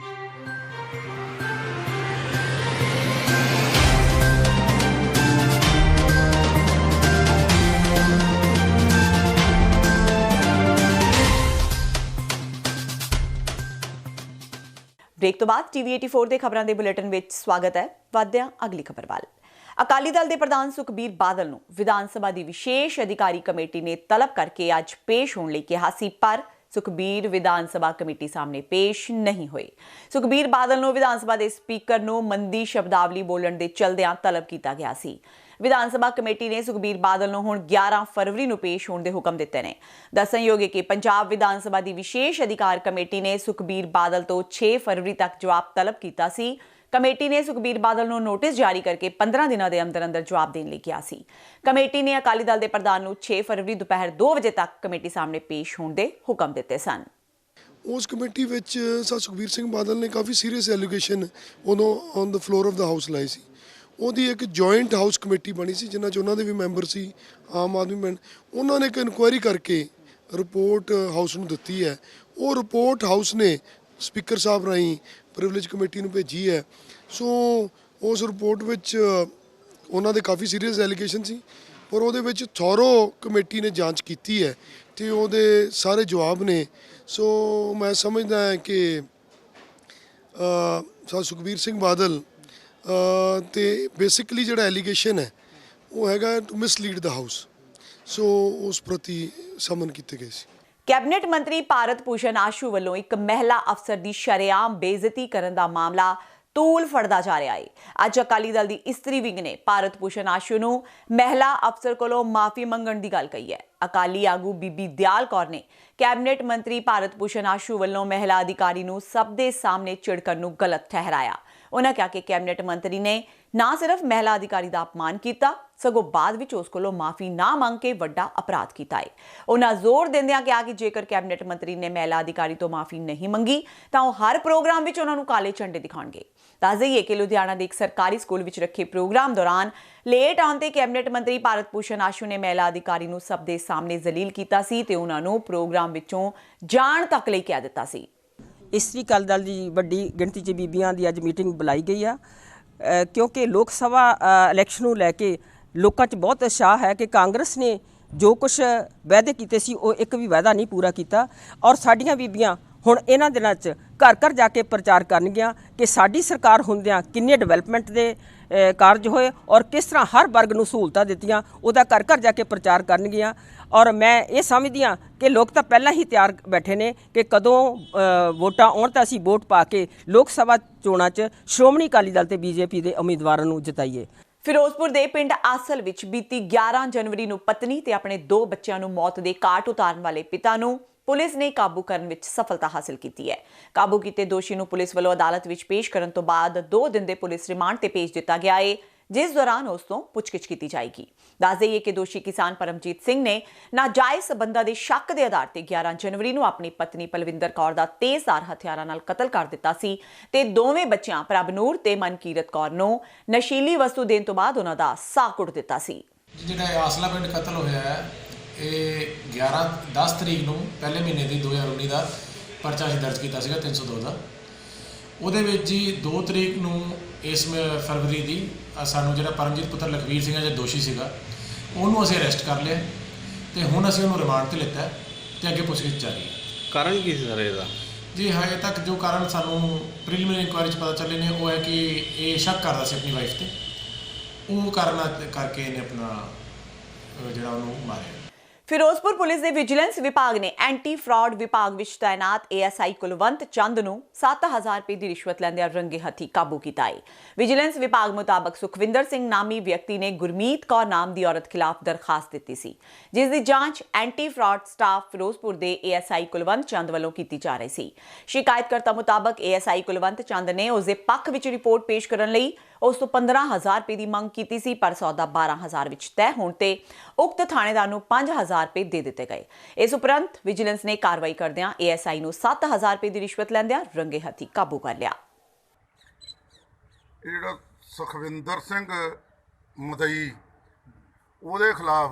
ब्रेक तो बाद TV 84 ਦੇ ਖਬਰਾਂ ਦੇ ਬੁਲੇਟਿਨ ਵਿੱਚ ਸਵਾਗਤ ਹੈ। ਵਧਦਿਆਂ ਅਗਲੀ ਖਬਰ ਵੱਲ। ਅਕਾਲੀ ਦਲ ਦੇ ਪ੍ਰਧਾਨ ਸੁਖਬੀਰ ਬਾਦਲ ਨੂੰ ਵਿਧਾਨ ਸਭਾ ਦੀ ਵਿਸ਼ੇਸ਼ ਅਧਿਕਾਰੀ ਕਮੇਟੀ ਨੇ ਤਲਬ ਕਰਕੇ ਅੱਜ ਪੇਸ਼ ਹੋਣ ਲਈ ਕਿਹਾ ਸੀ, ਪਰ ਸੁਖਬੀਰ ਵਿਧਾਨ ਸਭਾ ਕਮੇਟੀ ਸਾਹਮਣੇ ਪੇਸ਼ ਨਹੀਂ ਹੋਏ। ਸੁਖਬੀਰ ਬਾਦਲ ਨੂੰ ਵਿਧਾਨ ਸਭਾ ਦੇ ਸਪੀਕਰ ਨੂੰ ਮੰਦੀ ਸ਼ਬਦਾਵਲੀ ਬੋਲਣ ਦੇ ਚਲਦਿਆਂ ਤਲਬ ਕੀਤਾ ਗਿਆ ਸੀ। ਵਿਧਾਨ ਸਭਾ ਕਮੇਟੀ ਨੇ ਸੁਖਬੀਰ ਬਾਦਲ ਨੂੰ ਹੁਣ 11 ਫਰਵਰੀ ਨੂੰ ਪੇਸ਼ ਹੋਣ ਦੇ ਹੁਕਮ ਦਿੱਤੇ ਨੇ। ਦੱਸਣਯੋਗ ਹੈ ਕਿ ਪੰਜਾਬ ਵਿਧਾਨ ਸਭਾ ਦੀ ਵਿਸ਼ੇਸ਼ ਅਧਿਕਾਰ ਕਮੇਟੀ ਨੇ ਸੁਖਬੀਰ ਬਾਦਲ ਤੋਂ 6 ਫਰਵਰੀ ਤੱਕ ਜਵਾਬ ਤਲਬ ਕੀਤਾ ਸੀ। ਕਮੇਟੀ ਨੇ ਸੁਖਬੀਰ ਬਾਦਲ ਨੂੰ ਨੋਟਿਸ ਜਾਰੀ ਕਰਕੇ 15 ਦਿਨਾਂ ਦੇ ਅੰਦਰ ਜਵਾਬ ਦੇਣ ਲਈ ਕਿਹਾ ਸੀ। ਕਮੇਟੀ ਨੇ ਅਕਾਲੀ ਦਲ ਦੇ ਪ੍ਰਧਾਨ ਨੂੰ 6 ਫਰਵਰੀ ਦੁਪਹਿਰ 2 ਵਜੇ ਤੱਕ ਕਮੇਟੀ ਸਾਹਮਣੇ ਪੇਸ਼ ਹੋਣ ਦੇ ਹੁਕਮ ਦਿੱਤੇ ਸਨ। ਉਸ ਕਮੇਟੀ ਵਿੱਚ ਸੁਖਬੀਰ ਸਿੰਘ ਬਾਦਲ ਨੇ ਕਾਫੀ ਸੀਰੀਅਸ ਐਲੀਗੇਸ਼ਨ ਉਦੋਂ on the floor of the house ਲਾਈ ਸੀ। ਉਹਦੀ ਇੱਕ ਜੁਆਇੰਟ ਹਾਊਸ ਕਮੇਟੀ ਬਣੀ ਸੀ ਜਿਨ੍ਹਾਂ 'ਚ ਉਹਨਾਂ ਦੇ ਵੀ ਮੈਂਬਰ ਸੀ, ਆਮ ਆਦਮੀ ਮੈਂਬਰ। ਉਹਨਾਂ ਨੇ ਇੱਕ ਇਨਕੁਆਇਰੀ ਕਰਕੇ ਰਿਪੋਰਟ ਹਾਊਸ ਨੂੰ ਦਿੱਤੀ ਹੈ। ਉਹ ਰਿਪੋਰਟ ਹਾਊਸ ਨੇ ਸਪੀਕਰ ਸਾਹਿਬ ਰਾਹੀਂ ਪ੍ਰਿਵਿਲੇਜ ਕਮੇਟੀ ਨੂੰ ਭੇਜੀ ਹੈ। ਸੋ ਉਸ ਰਿਪੋਰਟ ਵਿੱਚ ਉਹਨਾਂ ਦੇ ਕਾਫੀ ਸੀਰੀਅਸ ਐਲੀਗੇਸ਼ਨ ਸੀ, ਪਰ ਉਹਦੇ ਵਿੱਚ ਥੋਰੋ ਕਮੇਟੀ ਨੇ ਜਾਂਚ ਕੀਤੀ ਹੈ ਤੇ ਉਹਦੇ ਸਾਰੇ ਜਵਾਬ ਨੇ। ਸੋ ਮੈਂ ਸਮਝਦਾ ਹਾਂ ਕਿ ਸੁਖਬੀਰ ਸਿੰਘ ਬਾਦਲ ਤੇ ਬੇਸਿਕਲੀ ਜਿਹੜਾ ਐਲੀਗੇਸ਼ਨ ਹੈ ਉਹ ਹੈਗਾ ਟੂ ਮਿਸਲੀਡ ਦਾ ਹਾਊਸ। ਸੋ ਉਸ ਪ੍ਰਤੀ ਸਮਨ ਕੀਤੇ ਗਏ ਸੀ। ਕੈਬਨਿਟ ਮੰਤਰੀ ਭਾਰਤ ਭੂਸ਼ਣ ਆਸ਼ੂ ਵੱਲੋਂ ਇੱਕ ਮਹਿਲਾ ਅਫਸਰ ਦੀ ਸ਼ਰੇਆਮ ਬੇਇੱਜ਼ਤੀ ਕਰਨ ਦਾ ਮਾਮਲਾ ਤੂਲ ਫੜਦਾ ਜਾ ਰਿਹਾ ਹੈ। ਅੱਜ ਅਕਾਲੀ ਦਲ ਦੀ ਇਸਤਰੀ ਵਿੰਗ ਨੇ ਭਾਰਤ ਭੂਸ਼ਣ ਆਸ਼ੂ ਨੂੰ ਮਹਿਲਾ ਅਫਸਰ ਕੋਲੋਂ ਮਾਫੀ ਮੰਗਣ ਦੀ ਗੱਲ ਕਹੀ ਹੈ। ਅਕਾਲੀ ਆਗੂ ਬੀਬੀ ਦਿਆਲ ਕੌਰ ਨੇ ਕੈਬਨਿਟ ਮੰਤਰੀ ਭਾਰਤ ਭੂਸ਼ਣ ਆਸ਼ੂ ਵੱਲੋਂ ਮਹਿਲਾ ਅਧਿਕਾਰੀ ਨੂੰ ਸਭ ਦੇ ਸਾਹਮਣੇ ਝਿੜਕਣ ਨੂੰ ਗਲਤ ਠਹਿਰਾਇਆ। ਉਹਨਾਂ ਕਿਹਾ ਕਿ ਕੈਬਨਿਟ ਮੰਤਰੀ ਨੇ ਨਾ ਸਿਰਫ ਮਹਿਲਾ ਅਧਿਕਾਰੀ ਦਾ ਅਪਮਾਨ ਕੀਤਾ, ਸਗੋਂ ਬਾਅਦ ਵਿੱਚ ਉਸ ਕੋਲੋਂ ਮਾਫੀ ਨਾ ਮੰਗ ਕੇ ਵੱਡਾ ਅਪਰਾਧ ਕੀਤਾ ਹੈ। ਉਹਨਾਂ ਜ਼ੋਰ ਦਿੰਦਿਆਂ ਕਿਹਾ ਕਿ ਜੇਕਰ ਕੈਬਨਿਟ ਮੰਤਰੀ ਨੇ ਮਹਿਲਾ ਅਧਿਕਾਰੀ ਤੋਂ ਮਾਫੀ ਨਹੀਂ ਮੰਗੀ ਤਾਂ ਉਹ ਹਰ ਪ੍ਰੋਗਰਾਮ ਵਿੱਚ ਉਹਨਾਂ ਨੂੰ ਕਾਲੇ ਝੰਡੇ ਦਿਖਾਉਣਗੇ। ਦੱਸ ਦੇਈਏ ਕਿ ਲੁਧਿਆਣਾ ਦੇ ਇੱਕ ਸਰਕਾਰੀ ਸਕੂਲ ਵਿੱਚ ਰੱਖੇ ਪ੍ਰੋਗਰਾਮ ਦੌਰਾਨ ਲੇਟ ਆਉਣ ਤੇ ਕੈਬਨਿਟ ਮੰਤਰੀ ਭਾਰਤ ਭੂਸ਼ਣ ਆਸ਼ੂ ਨੇ ਮਹਿਲਾ ਅਧਿਕਾਰੀ ਨੂੰ ਸਭ ਦੇ ਸਾਹਮਣੇ ਜ਼ਲੀਲ ਕੀਤਾ ਸੀ ਤੇ ਉਹਨਾਂ ਨੂੰ ਪ੍ਰੋਗਰਾਮ ਵਿੱਚੋਂ ਜਾਣ ਤੱਕ ਲਈ ਕਹਿ ਦਿੱਤਾ ਸੀ। ਇਸਤਰੀ ਅਕਾਲੀ ਦਲ ਦੀ ਵੱਡੀ ਗਿਣਤੀ 'ਚ ਬੀਬੀਆਂ ਦੀ ਅੱਜ ਮੀਟਿੰਗ ਬੁਲਾਈ ਗਈ ਆ ਕਿਉਂਕਿ ਲੋਕ ਸਭਾ ਇਲੈਕਸ਼ਨ ਨੂੰ ਲੈ ਕੇ ਲੋਕਾਂ 'ਚ ਬਹੁਤ ਉਤਸ਼ਾਹ ਹੈ ਕਿ ਕਾਂਗਰਸ ਨੇ ਜੋ ਕੁਝ ਵਾਅਦੇ ਕੀਤੇ ਸੀ ਉਹ ਇੱਕ ਵੀ ਵਾਅਦਾ ਨਹੀਂ ਪੂਰਾ ਕੀਤਾ ਔਰ ਸਾਡੀਆਂ ਬੀਬੀਆਂ ਹੁਣ ਇਹਨਾਂ ਦਿਨਾਂ 'ਚ ਘਰ ਘਰ ਜਾ ਕੇ ਪ੍ਰਚਾਰ ਕਰਨਗੀਆਂ ਕਿ ਸਾਡੀ ਸਰਕਾਰ ਹੁੰਦਿਆਂ ਕਿੰਨੇ ਡਿਵੈਲਪਮੈਂਟ ਦੇ ਕਾਰਜ ਹੋਏ ਔਰ ਕਿਸ ਤਰ੍ਹਾਂ ਹਰ ਵਰਗ ਨੂੰ ਸਹੂਲਤਾਂ ਦਿੱਤੀਆਂ, ਉਹਦਾ ਘਰ ਘਰ ਜਾ ਕੇ ਪ੍ਰਚਾਰ ਕਰਨਗੀਆਂ। ਔਰ ਮੈਂ ਇਹ ਸਮਝਦੀ ਹਾਂ ਕਿ ਲੋਕ ਤਾਂ ਪਹਿਲਾਂ ਹੀ ਤਿਆਰ ਬੈਠੇ ਨੇ ਕਿ ਕਦੋਂ ਵੋਟਾਂ ਆਉਣ ਤਾਂ ਅਸੀਂ ਵੋਟ ਪਾ ਕੇ ਲੋਕ ਸਭਾ ਚੋਣਾਂ 'ਚ ਸ਼੍ਰੋਮਣੀ ਅਕਾਲੀ ਦਲ ਤੇ BJP ਦੇ ਉਮੀਦਵਾਰਾਂ ਨੂੰ ਜਿਤਾਈਏ। ਫਿਰੋਜ਼ਪੁਰ ਦੇ ਪਿੰਡ ਆਸਲ ਵਿੱਚ ਬੀਤੀ 11 ਜਨਵਰੀ ਨੂੰ ਪਤਨੀ ਤੇ ਆਪਣੇ 2 ਬੱਚਿਆਂ ਨੂੰ ਮੌਤ ਦੇ ਘਾਟ ਉਤਾਰਨ ਵਾਲੇ ਪਿਤਾ ਨੂੰ ਪੁਲਿਸ ਨੇ ਕਾਬੂ ਕਰਨ ਵਿੱਚ ਸਫਲਤਾ ਹਾਸਲ ਕੀਤੀ ਹੈ। ਕਾਬੂ ਕੀਤੇ ਦੋਸ਼ੀ ਨੂੰ ਪੁਲਿਸ ਵੱਲੋਂ ਅਦਾਲਤ ਵਿੱਚ ਪੇਸ਼ ਕਰਨ ਤੋਂ ਬਾਅਦ 2 ਦਿਨ ਦੇ ਪੁਲਿਸ ਰਿਮਾਂਡ ਤੇ ਭੇਜ ਦਿੱਤਾ ਗਿਆ ਹੈ, ਜਿਸ ਦੌਰਾਨ ਉਸ ਤੋਂ ਪੁੱਛਗਿੱਛ ਕੀਤੀ ਜਾਏਗੀ। ਦੱਸ ਦੇਈਏ ਕਿ ਦੋਸ਼ੀ ਕਿਸਾਨ ਪਰਮਜੀਤ ਸਿੰਘ ਨੇ ਨਾਜਾਇਜ਼ ਸਬੰਧਾਂ ਦੇ ਸ਼ੱਕ ਦੇ ਆਧਾਰ ਤੇ 11 ਜਨਵਰੀ ਨੂੰ ਆਪਣੀ ਪਤਨੀ ਪਲਵਿੰਦਰ ਕੌਰ ਦਾ ਤੇਜ਼ਧਾਰ ਹਥਿਆਰਾਂ ਨਾਲ ਕਤਲ ਕਰ ਦਿੱਤਾ ਸੀ ਤੇ ਦੋਵੇਂ ਬੱਚਿਆਂ ਪ੍ਰਭਨੂਰ ਤੇ ਮਨਕੀਰਤ ਕੌਰ ਨੂੰ ਨਸ਼ੀਲੀ ਵਸਤੂ ਦੇਣ ਤੋਂ ਬਾਅਦ ਉਹਨਾਂ ਦਾ ਸਾਹ ਕੁੱਟ ਦਿੱਤਾ ਸੀ। ਜਿਹੜਾ ਆਸਲਾ ਪਿੰਡ ਕਤਲ ਹੋਇਆ ਹੈ, ਇਹ 10 ਤਰੀਕ ਨੂੰ ਪਹਿਲੇ ਮਹੀਨੇ ਦੀ 2019 ਦਾ ਪਰਚਾ ਅਸੀਂ ਦਰਜ ਕੀਤਾ ਸੀਗਾ 302 ਦਾ। ਉਹਦੇ ਵਿੱਚ ਜੀ 2 ਤਰੀਕ ਨੂੰ ਇਸ ਫਰਵਰੀ ਦੀ ਸਾਨੂੰ ਜਿਹੜਾ ਪਰਮਜੀਤ ਪੁੱਤਰ ਲਖਵੀਰ ਸਿੰਘ ਜਿਹੜਾ ਦੋਸ਼ੀ ਸੀਗਾ ਉਹਨੂੰ ਅਸੀਂ ਅਰੈਸਟ ਕਰ ਲਿਆ ਤੇ ਹੁਣ ਅਸੀਂ ਉਹਨੂੰ ਰਿਮਾਂਡ ਤੇ ਲਿੱਤਾ ਤੇ ਅੱਗੇ ਪੁੱਛਗਿੱਛ ਜਾਰੀ ਹੈ। ਕਾਰਨ ਕੀ ਸੀ ਸਰ ਇਹਦਾ? ਜੀ ਹਜੇ ਤੱਕ ਜੋ ਕਾਰਨ ਸਾਨੂੰ ਪ੍ਰੀਲਿਮਿਨਰੀ ਇਨਕੁਆਇਰੀ 'ਚ ਪਤਾ ਚੱਲੇ ਨੇ ਉਹ ਹੈ ਕਿ ਇਹ ਸ਼ੱਕ ਕਰਦਾ ਸੀ ਆਪਣੀ ਵਾਈਫ ਤੇ, ਉਹ ਕਾਰਨ ਕਰਕੇ ਇਹਨੇ ਆਪਣਾ ਜਿਹੜਾ ਉਹਨੂੰ ਮਾਰਿਆ। ਫਿਰੋਜ਼ਪੁਰ ਪੁਲਿਸ ਦੇ ਵਿਜੀਲੈਂਸ ਵਿਭਾਗ ਨੇ ਐਂਟੀ ਫਰਾਡ ਵਿਭਾਗ ਵਿੱਚ ਤਾਇਨਾਤ ASI ਕੁਲਵੰਤ ਚੰਦ ਨੂੰ 7000 ਰੁਪਏ ਦੀ ਰਿਸ਼ਵਤ ਲੈਂਦਿਆਂ ਰੰਗੇ ਹੱਥੀਂ ਕਾਬੂ ਕੀਤਾ ਹੈ। ਵਿਜੀਲੈਂਸ ਵਿਭਾਗ ਮੁਤਾਬਕ ਸੁਖਵਿੰਦਰ ਸਿੰਘ ਨਾਮੀ ਵਿਅਕਤੀ ਨੇ ਗੁਰਮੀਤ ਕੌਰ ਨਾਮ ਦੀ ਔਰਤ ਖਿਲਾਫ ਦਰਖਾਸਤ ਦਿੱਤੀ ਸੀ, ਜਿਸ ਦੀ ਜਾਂਚ ਐਂਟੀ ਫਰਾਡ ਸਟਾਫ ਫਿਰੋਜ਼ਪੁਰ ਦੇ ASI ਕੁਲਵੰਤ ਚੰਦ ਵੱਲੋਂ ਕੀਤੀ ਜਾ ਰਹੀ ਸੀ। ਸ਼ਿਕਾਇਤਕਰਤਾ ਮੁਤਾਬਕ ASI ਕੁਲਵੰਤ ਚੰਦ ਨੇ ਉਸ ਦੇ ਪੱਖ ਵਿੱਚ ਰਿਪੋਰਟ ਪੇਸ਼ ਕਰਨ ਲਈ ਉਸ ਤੋਂ 15000 ਰੁਪਏ ਦੀ ਮੰਗ ਕੀਤੀ ਸੀ, ਪਰ ਸੌਦਾ 12000 ਵਿੱਚ ਤੈਅ ਹੋਣ ਤੇ ਉਕਤ ਥਾਣੇਦਾਰ ਨੂੰ 5000 ਰੁਪਏ ਦੇ ਦਿੱਤੇ ਗਏ। ਇਸ ਉਪਰੰਤ ਵਿਜੀਲੈਂਸ ਨੇ ਕਾਰਵਾਈ ਕਰਦਿਆਂ ASI ਨੂੰ 7000 ਰੁਪਏ ਦੀ ਰਿਸ਼ਵਤ ਲੈਂਦਿਆਂ ਰੰਗੇ ਹੱਥੀਂ ਕਾਬੂ ਕਰ ਲਿਆ। ਇਹ ਜਿਹੜਾ ਸੁਖਵਿੰਦਰ ਸਿੰਘ ਮਦਈ, ਉਹਦੇ ਖਿਲਾਫ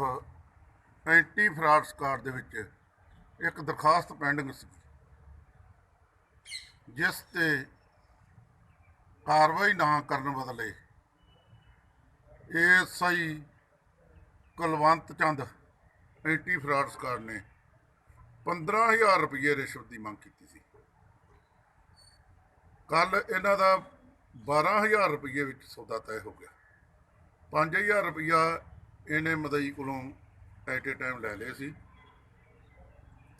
ਐਂਟੀ ਫਰਾਡ ਸਕਾਡ ਦੇ ਵਿੱਚ ਇੱਕ ਦਰਖਾਸਤ ਪੈਂਡਿੰਗ ਸੀ, ਜਿਸ ਤੇ ਕਾਰਵਾਈ ਨਾ ਕਰਨ ਬਦਲੇ ASI ਕੁਲਵੰਤ ਚੰਦ ਐਂਟੀ ਫਰਾਡ ਸਕਾਡ ਨੇ 15000 ਰੁਪਏ ਰਿਸ਼ਵਤ ਦੀ ਮੰਗ ਕੀਤੀ ਸੀ। ਕੱਲ ਇਹਨਾਂ ਦਾ 12000 ਰੁਪਏ ਵਿੱਚ ਸੌਦਾ ਤੈਅ ਹੋ ਗਿਆ। 5000 ਰੁਪਇਆ ਇਹਨੇ ਮਦਈ ਕੋਲੋਂ ਐਟ ਏ ਟਾਈਮ ਲੈ ਲਏ ਸੀ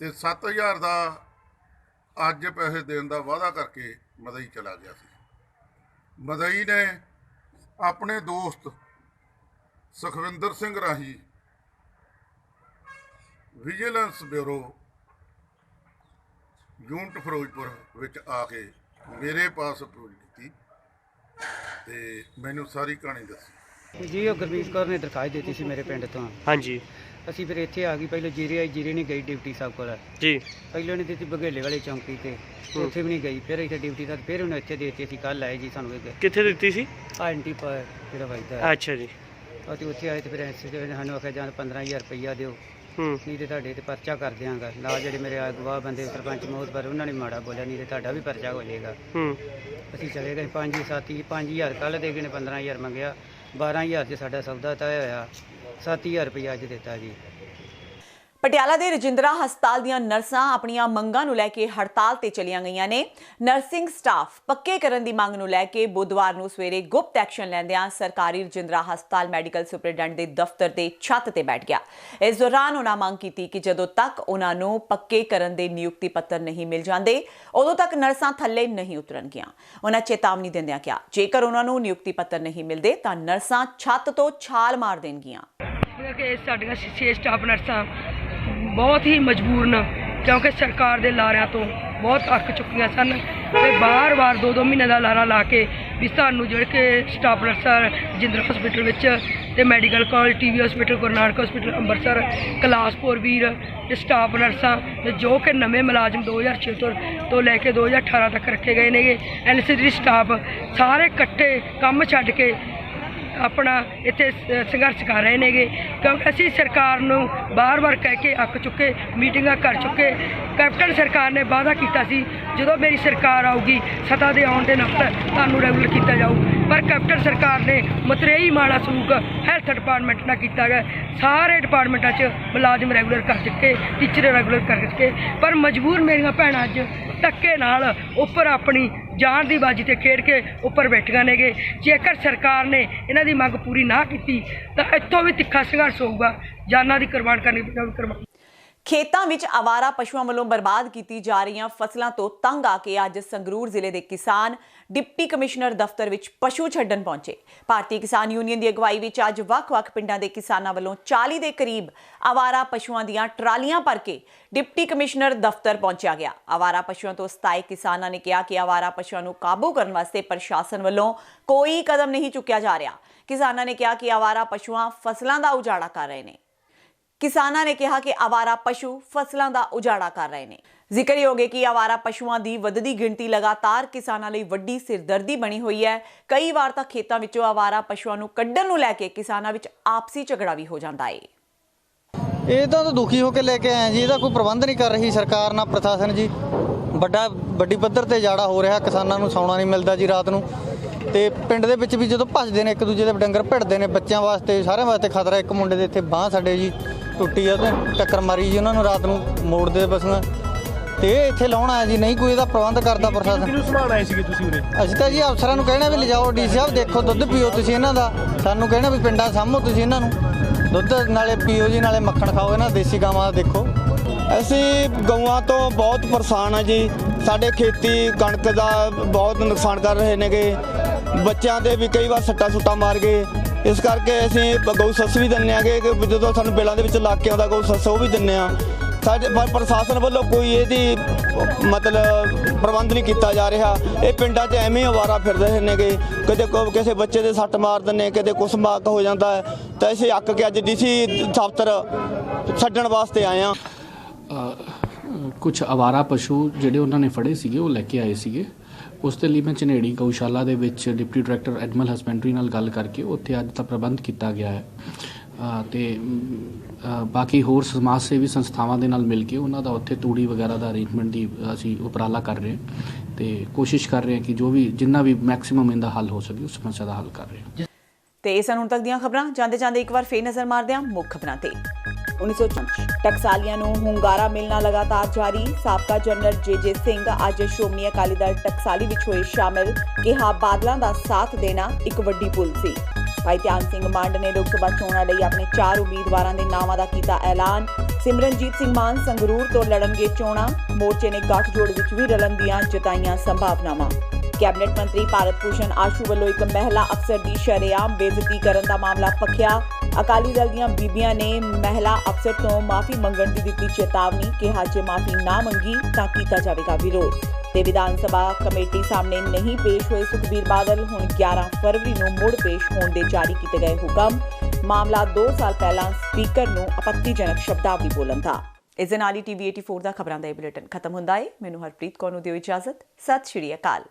ਤੇ 7000 ਦਾ ਅੱਜ ਪੈਸੇ ਦੇਣ ਦਾ ਵਾਅਦਾ ਕਰਕੇ ਮਦਈ ਚਲਾ ਗਿਆ ਸੀ। ਮਦਈ ਨੇ ਆਪਣੇ ਦੋਸਤ ਸੁਖਵਿੰਦਰ ਸਿੰਘ ਰਾਹੀਂ ਵਿਜੀਲੈਂਸ ਬਿਊਰੋ ਯੂਨਿਟ ਫਿਰੋਜ਼ਪੁਰ ਵਿੱਚ ਆ ਕੇ ਮੇਰੇ ਪਾਸ ਅਪਰੋਚ ਕੀਤੀ ਤੇ ਮੈਨੂੰ ਸਾਰੀ ਕਹਾਣੀ ਦੱਸੀ। ਜੀ ਉਹ ਗੁਰਮੀਤ ਕੌਰ ਨੇ ਦਰਖਾਸਤ ਦਿੱਤੀ ਸੀ ਮੇਰੇ ਪਿੰਡ ਤੋਂ। ਹਾਂਜੀ, ਅਸੀਂ ਫਿਰ ਇੱਥੇ ਆ ਗਈ। ਪਹਿਲਾਂ ਜੀਰੇ ਆਈ, ਜੀਰੇ ਨਹੀਂ ਗਈ ਡਿਊਟੀ ਸਾਹਿਬ ਕੋਲ ਜੀ। ਪਹਿਲਾਂ ਨੇ ਦਿੱਤੀ ਬਘੇਲੇ ਵਾਲੀ ਚੌਂਕੀ ਤੇ, ਉੱਥੇ ਵੀ ਨਹੀਂ ਗਈ। ਫਿਰ ਇੱਥੇ ਡਿਊਟੀ ਤੱਕ ਫਿਰ ਉਹਨੇ ਇੱਥੇ ਦੇ ਦਿੱਤੀ ਸੀ। ਕੱਲ੍ਹ ਆਏ ਜੀ ਸਾਨੂੰ ਕਿੱਥੇ ਦਿੱਤੀ ਸੀ? ਐਂਟੀ ਜਿਹੜਾ ਵੱਜਦਾ। ਅੱਛਾ ਜੀ। ਅਸੀਂ ਉੱਥੇ ਆਏ ਤੇ ਫਿਰ ਸਾਨੂੰ ਆਖਿਆ ਜਾਂ 15000 ਰੁਪਈਆ ਦਿਓ, ਨਹੀਂ ਤੇ ਤੁਹਾਡੇ ਤੇ ਪਰਚਾ ਕਰ ਦਿਆਂਗਾ। ਨਾਲ ਜਿਹੜੇ ਮੇਰੇ ਗਵਾਹ ਬੰਦੇ ਸਰਪੰਚ ਮੋਹਤਬਰ ਉਹਨਾਂ ਨੇ ਮਾੜਾ ਬੋਲਿਆ, ਨਹੀਂ ਤੇ ਤੁਹਾਡਾ ਵੀ ਪਰਚਾ ਹੋ ਜਾਏਗਾ। ਅਸੀਂ ਚਲੇ ਗਏ 5000 ਕੱਲ੍ਹ ਦੇ ਗਏ ਨੇ, 15000 ਮੰਗਿਆ। 12000 'ਚ ਸਾਡਾ ਸੌਦਾ ਤੈਅ ਹੋਇਆ। 7000 ਰੁਪਈਆ ਅੱਜ ਦਿੱਤਾ ਜੀ। ਪਟਿਆਲਾ ਦੇ ਰਜਿੰਦਰਾ ਹਸਪਤਾਲ ਦੀਆਂ ਨਰਸਾਂ ਆਪਣੀਆਂ ਮੰਗਾਂ ਨੂੰ ਲੈ ਕੇ ਹੜਤਾਲ ਤੇ ਚਲੀਆਂ ਗਈਆਂ ਨੇ। ਨਰਸਿੰਗ ਸਟਾਫ ਪੱਕੇ ਕਰਨ ਦੀ ਮੰਗ ਨੂੰ ਲੈ ਕੇ ਬੁੱਧਵਾਰ ਨੂੰ ਸਵੇਰੇ ਗੁਪਤ ਐਕਸ਼ਨ ਲੈਂਦਿਆਂ ਸਰਕਾਰੀ ਰਜਿੰਦਰਾ ਹਸਪਤਾਲ ਮੈਡੀਕਲ ਸੁਪਰਡੈਂਟ ਦੇ ਦਫ਼ਤਰ ਦੇ ਛੱਤ ਤੇ ਬੈਠ ਗਿਆ। ਇਸ ਦੌਰਾਨ ਉਹਨਾਂ ਮੰਗ ਕੀਤੀ ਕਿ ਜਦੋਂ ਤੱਕ ਉਹਨਾਂ ਨੂੰ ਪੱਕੇ ਕਰਨ ਦੇ ਨਿਯੁਕਤੀ ਪੱਤਰ ਨਹੀਂ ਮਿਲ ਜਾਂਦੇ, ਉਦੋਂ ਤੱਕ ਨਰਸਾਂ ਥੱਲੇ ਨਹੀਂ ਉਤਰਨਗੀਆਂ। ਉਹਨਾਂ ਚੇਤਾਵਨੀ ਦਿੰਦਿਆਂ ਕਿਹਾ, ਜੇਕਰ ਉਹਨਾਂ ਨੂੰ ਨਿਯੁਕਤੀ ਪੱਤਰ ਨਹੀਂ ਮਿਲਦੇ ਤਾਂ ਨਰਸਾਂ ਛੱਤ ਤੋਂ ਛਾਲ ਮਾਰ ਦੇਣਗੀਆਂ। ਸਾਡੀਆਂ 6 ਸਟਾਫ ਨਰਸਾਂ ਬਹੁਤ ਹੀ ਮਜਬੂਰ ਨੇ, ਕਿਉਂਕਿ ਸਰਕਾਰ ਦੇ ਲਾਰਿਆਂ ਤੋਂ ਬਹੁਤ ਅੱਕ ਚੁੱਕੀਆਂ ਸਨ ਤੇ ਬਾਰ-ਬਾਰ 2-2 ਮਹੀਨੇ ਦਾ ਲਾਰਾ ਲਾ ਕੇ ਵੀ ਸਾਨੂੰ ਜਿਹੜੇ ਕਿ ਸਟਾਫ ਨਰਸਾਂ ਰਜਿੰਦਰਾ ਹਸਪੀਟਲ ਵਿੱਚ ਤੇ medical college TV hospital, Guru Nanak hospital Amritsar, ਕਲਾਸਪੁਰ ਵੀਰ ਤੇ ਸਟਾਫ ਨਰਸਾਂ ਜੋ ਕਿ ਨਵੇਂ ਮੁਲਾਜ਼ਮ 2006 ਤੋਂ ਲੈ ਕੇ 2018 ਤੱਕ ਰੱਖੇ ਗਏ ਨੇਗੇ। NCD ਸਟਾਫ ਸਾਰੇ ਇਕੱਠੇ ਕੰਮ ਛੱਡ ਕੇ ਆਪਣਾ ਇੱਥੇ ਸੰਘਰਸ਼ ਕਰ ਰਹੇ ਨੇਗੇ, ਕਿਉਂਕਿ ਅਸੀਂ ਸਰਕਾਰ ਨੂੰ ਬਾਰ-ਬਾਰ ਕਹਿ ਕੇ ਅੱਕ ਚੁੱਕੇ, ਮੀਟਿੰਗਾਂ ਕਰ ਚੁੱਕੇ। ਕੈਪਟਨ ਸਰਕਾਰ ਨੇ ਵਾਅਦਾ ਕੀਤਾ ਸੀ ਜਦੋਂ ਮੇਰੀ ਸਰਕਾਰ ਆਊਗੀ ਸੱਤਾ ਦੇ ਆਉਣ ਦੇ ਨਾਲ ਤੁਹਾਨੂੰ ਰੈਗੂਲਰ ਕੀਤਾ ਜਾਊ, ਪਰ ਕੈਪਟਨ ਸਰਕਾਰ ਨੇ ਮਤਰੇਈ ਮਾੜਾ ਸਲੂਕ ਹੈਲਥ ਡਿਪਾਰਟਮੈਂਟ ਨਾਲ ਕੀਤਾ ਗਿਆ। ਸਾਰੇ ਡਿਪਾਰਟਮੈਂਟਾਂ 'ਚ ਮੁਲਾਜ਼ਮ ਰੈਗੂਲਰ ਕਰ ਚੁੱਕੇ, ਟੀਚਰ ਰੈਗੂਲਰ ਕਰ ਚੁੱਕੇ, ਪਰ ਮਜਬੂਰ ਮੇਰੀਆਂ ਭੈਣਾਂ ਅੱਜ ਧੱਕੇ ਨਾਲ ਉੱਪਰ ਆਪਣੀ ਜਾਨ ਦੀ ਬਾਜੀ ਤੇ ਖੇਡ ਕੇ ਉੱਪਰ ਬੈਠੀਆਂ ਨੇਗੇ। ਜੇਕਰ ਸਰਕਾਰ ਨੇ ਇਹਨਾਂ ਦੀ ਮੰਗ ਪੂਰੀ ਨਾ ਕੀਤੀ ਤਾਂ ਇੱਥੋਂ ਵੀ ਤਿੱਖਾ ਸੰਘਰਸ਼ ਹੋਊਗਾ, ਜਾਨਾਂ ਦੀ ਕੁਰਬਾਨ ਕਰਨੀ ਪਵੇਗੀ। ਖੇਤਾਂ ਵਿੱਚ ਆਵਾਰਾ ਪਸ਼ੂਆਂ ਵੱਲੋਂ ਬਰਬਾਦ ਕੀਤੀ ਜਾ ਰਹੀਆਂ ਫਸਲਾਂ ਤੋਂ ਤੰਗ ਆ ਕੇ ਅੱਜ ਸੰਗਰੂਰ ਜ਼ਿਲ੍ਹੇ ਦੇ ਕਿਸਾਨ ਡਿਪਟੀ ਕਮਿਸ਼ਨਰ ਦਫ਼ਤਰ ਵਿੱਚ ਪਸ਼ੂ ਛੱਡਣ ਪਹੁੰਚੇ। ਭਾਰਤੀ ਕਿਸਾਨ ਯੂਨੀਅਨ ਦੀ ਅਗਵਾਈ ਵਿੱਚ ਅੱਜ ਵੱਖ-ਵੱਖ ਪਿੰਡਾਂ ਦੇ ਕਿਸਾਨਾਂ ਵੱਲੋਂ 40 ਦੇ ਕਰੀਬ ਆਵਾਰਾ ਪਸ਼ੂਆਂ ਦੀਆਂ ਟਰਾਲੀਆਂ ਭਰ ਕੇ ਡਿਪਟੀ ਕਮਿਸ਼ਨਰ ਦਫ਼ਤਰ ਪਹੁੰਚਿਆ ਗਿਆ। ਆਵਾਰਾ ਪਸ਼ੂਆਂ ਤੋਂ 27 ਕਿਸਾਨਾਂ ਨੇ ਕਿਹਾ ਕਿ ਆਵਾਰਾ ਪਸ਼ੂਆਂ ਨੂੰ ਕਾਬੂ ਕਰਨ ਵਾਸਤੇ ਪ੍ਰਸ਼ਾਸਨ ਵੱਲੋਂ ਕੋਈ ਕਦਮ ਨਹੀਂ ਚੁੱਕਿਆ ਜਾ ਰਿਹਾ। ਕਿਸਾਨਾਂ ਨੇ ਕਿਹਾ ਕਿ ਆਵਾਰਾ ਪਸ਼ੂਆਂ ਫਸਲਾਂ ਦਾ ਉਜਾੜਾ ਕਰ ਰਹੇ ਨੇ। ਕਿਸਾਨਾਂ ਨੇ ਕਿਹਾ ਕਿ ਆਵਾਰਾ ਪਸ਼ੂ ਫਸਲਾਂ ਦਾ ਉਜਾੜਾ ਕਰ ਰਹੇ ਨੇ। ਜ਼ਿਕਰਯੋਗ ਹੈ ਕਿ ਆਵਾਰਾ ਪਸ਼ੂਆਂ ਦੀ ਵੱਧਦੀ ਗਿਣਤੀ ਲਗਾਤਾਰ ਕਿਸਾਨਾਂ ਲਈ ਵੱਡੀ ਸਿਰਦਰਦੀ ਬਣੀ ਹੋਈ ਹੈ। ਕਈ ਵਾਰ ਤਾਂ ਖੇਤਾਂ ਵਿੱਚੋਂ ਆਵਾਰਾ ਪਸ਼ੂਆਂ ਨੂੰ ਕੱਢਣ ਨੂੰ ਲੈ ਕੇ ਕਿਸਾਨਾਂ ਵਿੱਚ ਆਪਸੀ ਝਗੜਾ ਵੀ ਹੋ ਜਾਂਦਾ ਹੈ। ਇਹ ਤਾਂ ਦੁਖੀ ਹੋ ਕੇ ਲੈ ਕੇ ਆਏ ਜੀ, ਇਹਦਾ ਕੋਈ ਪ੍ਰਬੰਧ ਨਹੀਂ ਕਰ ਰਹੀ ਸਰਕਾਰ ਨਾ ਪ੍ਰਸ਼ਾਸਨ ਜੀ। ਵੱਡੀ ਪੱਧਰ ਤੇ ਜਾੜਾ ਹੋ ਰਿਹਾ, ਕਿਸਾਨਾਂ ਨੂੰ ਸੌਣਾ ਨਹੀਂ ਮਿਲਦਾ ਜੀ ਰਾਤ ਨੂੰ। ਤੇ ਪਿੰਡ ਦੇ ਵਿੱਚ ਵੀ ਜਦੋਂ ਭੱਜਦੇ ਨੇ ਇੱਕ ਦੂਜੇ ਦੇ ਡੰਗਰ ਭਿੜਦੇ ਨੇ, ਬੱਚਿਆਂ ਵਾਸਤੇ ਸਾਰਿਆਂ ਵਾਸਤੇ ਖਤਰਾ। ਇੱਕ ਮੁੰਡੇ ਦੇ ਇੱਥੇ ਬਾਂਹ ਸਾਡੇ ਜੀ ਟੁੱਟੀ ਆ, ਉਹਨੇ ਟੱਕਰ ਮਾਰੀ ਜੀ, ਉਹਨਾਂ ਨੂੰ ਰਾਤ ਨੂੰ ਮੋੜਦੇ ਬਸਾਂ ਤੇ ਇੱਥੇ ਲਾਉਣ ਆਇਆ ਜੀ। ਨਹੀਂ ਕੋਈ ਇਹਦਾ ਪ੍ਰਬੰਧ ਕਰਦਾ ਪ੍ਰਸ਼ਾਸਨ। ਕਿਹਨੂੰ ਸੰਭਾਲ ਆਏ ਸੀਗੇ ਤੁਸੀਂ ਉਰੇ? ਅਸੀਂ ਤਾਂ ਜੀ ਅਫਸਰਾਂ ਨੂੰ ਕਹਿਣਾ ਵੀ ਲਿਜਾਓ, ਡੀਸੀ ਸਾਹਿਬ ਦੇਖੋ ਦੁੱਧ ਪੀਓ ਤੁਸੀਂ ਇਹਨਾਂ ਦਾ। ਸਾਨੂੰ ਕਹਿਣਾ ਵੀ ਪਿੰਡਾਂ ਸਾਂਭੋ ਤੁਸੀਂ ਇਹਨਾਂ ਨੂੰ, ਦੁੱਧ ਨਾਲੇ ਪੀਓ ਜੀ, ਨਾਲੇ ਮੱਖਣ ਖਾਓ, ਇਹਨਾਂ ਦੇਸੀ ਗਾਵਾਂ ਦਾ ਦੇਖੋ। ਅਸੀਂ ਗਊਆਂ ਤੋਂ ਬਹੁਤ ਪਰੇਸ਼ਾਨ ਹਾਂ ਜੀ। ਸਾਡੇ ਖੇਤੀ ਕਣਕ ਦਾ ਬਹੁਤ ਨੁਕਸਾਨ ਕਰ ਰਹੇ ਨੇਗੇ, ਬੱਚਿਆਂ ਦੇ ਵੀ ਕਈ ਵਾਰ ਸੱਟਾਂ ਸੁੱਟਾਂ ਮਾਰ ਗਏ। ਇਸ ਕਰਕੇ ਅਸੀਂ ਗਊ ਸੱਸ ਵੀ ਦਿੰਦੇ ਆਂਗੇ ਕਿ ਜਦੋਂ ਸਾਨੂੰ ਬਿਲਾਂ ਦੇ ਵਿੱਚ ਲੱਗ ਕੇ ਆਉਂਦਾ ਗਊ ਸੱਸ ਉਹ ਵੀ ਦਿੰਦੇ ਆ। ਸਾਡੇ ਪ੍ਰਸ਼ਾਸਨ ਵੱਲੋਂ ਕੋਈ ਇਹਦੀ ਮਤਲਬ ਪ੍ਰਬੰਧ ਨਹੀਂ ਕੀਤਾ ਜਾ ਰਿਹਾ। ਇਹ ਪਿੰਡਾਂ 'ਚ ਐਵੇਂ ਅਵਾਰਾ ਫਿਰ ਰਹੇ ਨੇਗੇ, ਕਦੇ ਕਿਸੇ ਬੱਚੇ ਦੇ ਸੱਟ ਮਾਰ ਦਿੰਦੇ, ਕਦੇ ਕੁਛ ਮਾਕ ਹੋ ਜਾਂਦਾ ਹੈ। ਤਾਂ ਅਸੀਂ ਅੱਕ ਕੇ ਅੱਜ ਡੀਸੀ ਦਫ਼ਤਰ ਛੱਡਣ ਵਾਸਤੇ ਆਏ ਹਾਂ। ਕੁਝ ਆਵਾਰਾ ਪਸ਼ੂ ਜਿਹੜੇ ਉਹਨਾਂ ਨੇ ਫੜੇ ਸੀਗੇ ਉਹ ਲੈ ਕੇ ਆਏ ਸੀਗੇ। ਉਸ ਦੇ ਲਈ ਮੈਂ ਝਨੇੜੀ ਗਊਸ਼ਾਲਾ ਦੇ ਵਿੱਚ ਡਿਪਟੀ ਡਾਇਰੈਕਟਰ ਐਨੀਮਲ ਹਸਬੈਂਡਰੀ ਨਾਲ ਗੱਲ ਕਰਕੇ ਉੱਥੇ ਅੱਜ ਦਾ ਪ੍ਰਬੰਧ ਕੀਤਾ ਗਿਆ ਹੈ ਤੇ ਬਾਕੀ ਹੋਰ ਸਮਾਜ ਸੇਵੀ ਸੰਸਥਾਵਾਂ ਦੇ ਨਾਲ ਮਿਲ ਕੇ ਉਹਨਾਂ ਦਾ ਉੱਥੇ ਤੂੜੀ ਵਗੈਰਾ ਦਾ ਅਰੇਂਜਮੈਂਟ ਦੀ ਅਸੀਂ ਉਪਰਾਲਾ ਕਰ ਰਹੇ ਹਾਂ ਤੇ ਕੋਸ਼ਿਸ਼ ਕਰ ਰਹੇ ਹਾਂ ਕਿ ਜੋ ਵੀ ਜਿੰਨਾ ਵੀ ਮੈਕਸਿਮਮ ਇਹਦਾ ਹੱਲ ਹੋ ਸਕੇ ਉਸ ਸਮੱਸਿਆ ਦਾ ਹੱਲ ਕਰ ਰਹੇ ਹਾਂ। ਤੇ ਇਹ ਸਨ ਹੁਣ ਤੱਕ ਦੀਆਂ ਖਬਰਾਂ। ਜਾਂਦੇ ਇੱਕ ਵਾਰ ਫੇਰ ਨਜ਼ਰ ਮਾਰਦੇ ਹਾਂ ਮੁੱਖ ਖਬਰਾਂ ਤੇ। 1905 ਟਕਸਾਲੀਆਂ ਨੂੰ ਹੁੰਗਾਰਾ ਮਿਲਣਾ ਲਗਾਤਾਰ ਜਾਰੀ। ਸਾਬਕਾ ਜਨਰਲ ਜੇ ਸਿੰਘ ਅੱਜ ਸ਼੍ਰੋਮਣੀ ਅਕਾਲੀ ਦਲ ਟਕਸਾਲੀ ਵਿੱਚ ਹੋਏ ਸ਼ਾਮਿਲ। ਕਿਹਾ ਬਾਦਲਾਂ ਦਾ ਸਾਥ ਦੇਣਾ ਇੱਕ ਵੱਡੀ ਭੁੱਲ ਸੀ। ਭਾਈ ਧਿਆਨ ਸਿੰਘ ਮੰਡ ਨੇ ਲੋਕ ਸਭਾ ਚੋਣਾਂ ਲਈ ਆਪਣੇ 4 ਉਮੀਦਵਾਰਾਂ ਦੇ ਨਾਵਾਂ ਦਾ ਕੀਤਾ ਐਲਾਨ। ਸਿਮਰਨਜੀਤ ਸਿੰਘ ਮਾਨ ਸੰਗਰੂਰ ਤੋਂ ਲੜਨਗੇ ਚੋਣਾਂ। ਮੋਰਚੇ ਨੇ ਗੱਠਜੋੜ ਵਿੱਚ ਵੀ ਰਲਣ ਦੀਆਂ ਜਤਾਈਆਂ ਸੰਭਾਵਨਾਵਾਂ। ਕੈਬਨਿਟ ਮੰਤਰੀ ਭਾਰਤ ਭੂਸ਼ਣ ਆਸ਼ੂ ਵੱਲੋਂ ਇੱਕ ਮਹਿਲਾ ਅਫਸਰ ਦੀ ਸ਼ਰੇਆਮ ਬੇਇੱਜ਼ਤੀ ਕਰਨ ਦਾ ਮਾਮਲਾ ਭਖਿਆ। ਅਕਾਲੀ ਦਲ ਦੀਆਂ ਬੀਬੀਆਂ ਨੇ ਮਹਿਲਾ ਅਫਸਰ ਤੋਂ ਮਾਫੀ ਮੰਗਣ ਦੀ ਦਿੱਤੀ ਚੇਤਾਵਨੀ। ਕਿਹਾ ਜੇ ਮਾਫੀ ਨਾ ਮੰਗੀ ਤਾਂ ਕੀਤਾ ਜਾਵੇਗਾ ਵਿਰੋਧ। ਤੇ ਵਿਧਾਨ ਸਭਾ ਕਮੇਟੀ ਸਾਹਮਣੇ ਨਹੀਂ ਪੇਸ਼ ਹੋਏ ਸੁਖਬੀਰ ਬਾਦਲ। ਹੁਣ 11 ਫਰਵਰੀ ਨੂੰ ਮੁੜ ਪੇਸ਼ ਹੋਣ ਦੇ ਜਾਰੀ ਕੀਤੇ ਗਏ ਹੁਕਮ। ਮਾਮਲਾ 2 ਸਾਲ ਪਹਿਲਾਂ ਸਪੀਕਰ ਨੂੰ ਆਪੱਤੀਜਨਕ ਸ਼ਬਦਾਵਲੀ ਬੋਲਣ ਦਾ। ਇਸ ਦੇ ਨਾਲ ਹੀ TV 84 ਦਾ ਖਬਰਾਂ ਦਾ ਇਹ ਬੁਲੇਟਿਨ ਖਤਮ ਹੁੰਦਾ ਹੈ। ਮੈਨੂੰ ਹਰਪ੍ਰੀਤ ਕੌਰ ਨੂੰ ਦਿਓ ਇਜਾਜ਼ਤ। ਸਤਿ ਸ਼੍ਰੀ ਅਕਾਲ।